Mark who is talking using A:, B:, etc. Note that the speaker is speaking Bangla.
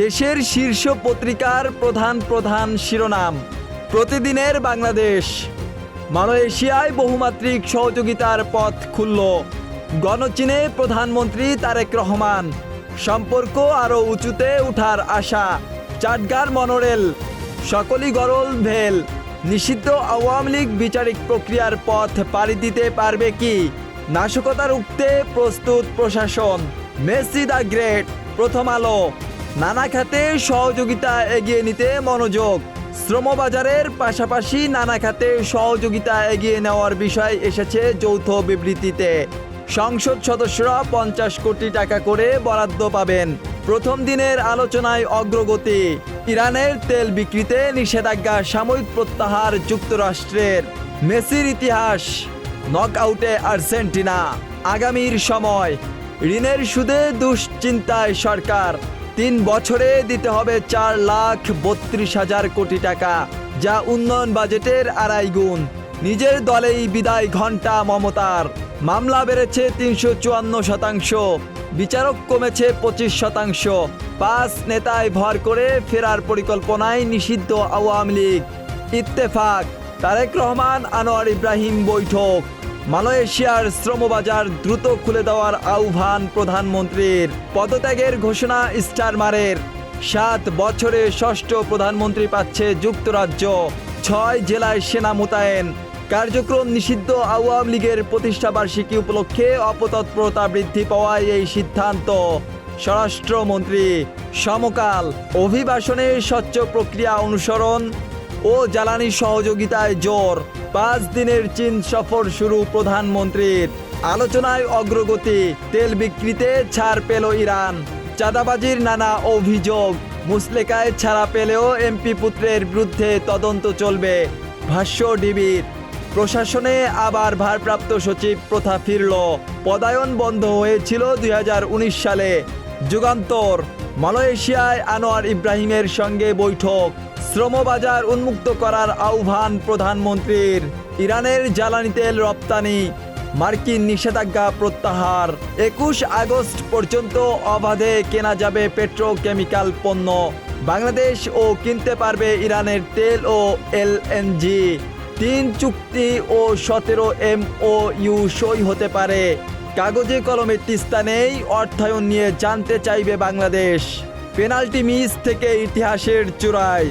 A: দেশের শীর্ষ পত্রিকার প্রধান শিরোনাম। প্রতিদিনের বাংলাদেশ। মালয়েশিয়ায় বহুমাত্রিক সহযোগিতার পথ খুলল। গণচীনে প্রধানমন্ত্রী তারেক রহমান। সম্পর্ক আরও উঁচুতে উঠার আশা। চাটগাঁর মনোরেল। সকলই গরল ভেল। নিষিদ্ধ আওয়ামী লীগ বিচারিক প্রক্রিয়ার পথ পাড়ি দিতে পারবে কি? নাশকতা রুখতে প্রস্তুত প্রশাসন। Messi the great. প্রথম আলো। নানা খাতে সহযোগিতা এগিয়ে নিতে মনোযোগ। শ্রমবাজারের পাশাপাশি নানা খাতে সহযোগিতা এগিয়ে নেওয়ার বিষয় এসেছে যৌথ বিবৃতিতে। সংসদ সদস্যরা 50 কোটি টাকা করে বরাদ্দ পাবেন। প্রথম দিনের আলোচনায় অগ্রগতি। ইরানের তেল বিক্রিতে নিষেধাজ্ঞা সাময়িক প্রত্যাহার যুক্তরাষ্ট্রের। মেসির ইতিহাস। নকআউটে আর্জেন্টিনা। আগামীর সময়। ঋণের সুদে দুশ্চিন্তায় সরকার। 3 বছরে দিতে হবে 4,32,000 কোটি টাকা, যা উন্নয়ন বাজেটের 2.5 গুণ। নিজের দলেই বিদায় ঘণ্টা মমতার। মামলা বেড়েছে 354%। বিচারক কমেছে 25%। 5 নেতায় ভর করে ফেরার পরিকল্পনায় নিষিদ্ধ আওয়ামী লীগ। ইত্তেফাক। তারেক রহমান আনোয়ার ইব্রাহিম বৈঠক। মালয়েশিয়ার শ্রমবাজার দ্রুত খুলে দেওয়ার আহ্বান প্রধানমন্ত্রীর। পদত্যাগের ঘোষণা স্টারমারের। 7 বছরে ষষ্ঠ প্রধানমন্ত্রী পাচ্ছে যুক্তরাজ্য। 6 জেলায় সেনা মোতায়েন। কার্যক্রম নিষিদ্ধ আওয়ামী লীগের প্রতিষ্ঠাবার্ষিকী উপলক্ষে অপতৎপরতা বৃদ্ধি পাওয়ায় এই সিদ্ধান্ত। স্বরাষ্ট্রমন্ত্রী। সমকাল। অভিবাসনে স্বচ্ছ প্রক্রিয়া অনুসরণ ও জ্বালানি সহযোগিতায় জোর। 5 দিনের চীন সফর শুরু প্রধানমন্ত্রীর। আলোচনায় অগ্রগতি। তেল বিক্রিতে ছাড় পেল ইরান। চাঁদাবাজির নানা অভিযোগ। মুসলেকায় ছাড়া পেলেও এমপি পুত্রের বিরুদ্ধে তদন্ত চলবে। ভাষ্য ডিবির। প্রশাসনে আবার ভারপ্রাপ্ত সচিব প্রথা ফিরল। পদায়ন বন্ধ হয়েছিল 2019 সালে। যুগান্তর। মালয়েশিয়ায় আনোয়ার ইব্রাহিমের সঙ্গে বৈঠক। শ্রমবাজার উন্মুক্ত করার আহ্বান প্রধানমন্ত্রীর। ইরানের জ্বালানি তেল রপ্তানি। মার্কিন নিষেধাজ্ঞা প্রত্যাহার। 21 আগস্ট পর্যন্ত অবাধে কেনা যাবে পেট্রোকেমিক্যাল পণ্য। বাংলাদেশ ও কিনতে পারবে ইরানের তেল ও এলএনজি। 3 চুক্তি ও 17 MOU সই হতে পারে। কাগজে কলমে তিস্তা নেই। অর্থায়ন নিয়ে জানতে চাইবে বাংলাদেশ। পেনাল্টি মিস থেকে ইতিহাসের চূড়ায়।